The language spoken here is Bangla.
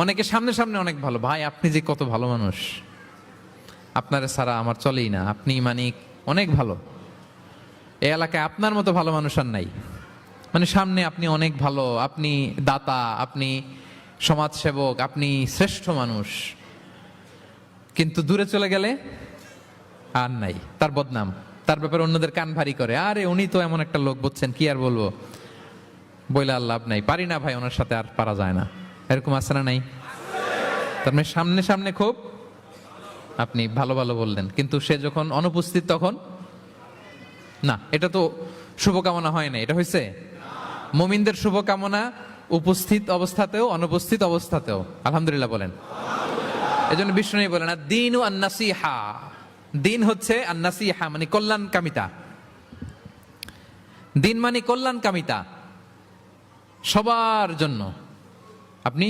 অনেকে সামনে সামনে অনেক ভালো, ভাই আপনি যে কত ভালো মানুষ, আপনার ছাড়া আমার চলেই না, আপনি মানে অনেক ভালো, এই এলাকায় আপনার মতো ভালো মানুষ আর নাই। মানে সামনে আপনি অনেক ভালো, আপনি দাতা, আপনি সমাজসেবক, আপনি শ্রেষ্ঠ মানুষ, কিন্তু দূরে চলে গেলে আর নাই, তার বদনাম, তার ব্যাপারে অন্যদের কান ভারী করে, আরে উনি তো এমন একটা লোক, বুঝছেন কি আর বলবো, বইলে আর লাভ নাই, পারি না ভাই ওনার সাথে, আর পারা যায় না, এরকম আছে না নাই? তার মানে সামনে সামনে খুব আপনি ভালো ভালো বললেন, কিন্তু সে যখন অনুপস্থিত তখন না। এটা তো শুভকামনা হয় না, এটা হয়েছে মুমিনদের শুভকামনা উপস্থিত অবস্থাতেও অনুপস্থিত অবস্থাতেও। আলহামদুলিল্লাহ বলেন। এজন্য বিষ্ণু বলেন দ্বীনু আন-নাসিহা, দিন হচ্ছে আন-নাসিহা মানে কল্যাণ কামিতা, দিন মানে কল্যাণ কামিতা, সবার জন্য। আপনি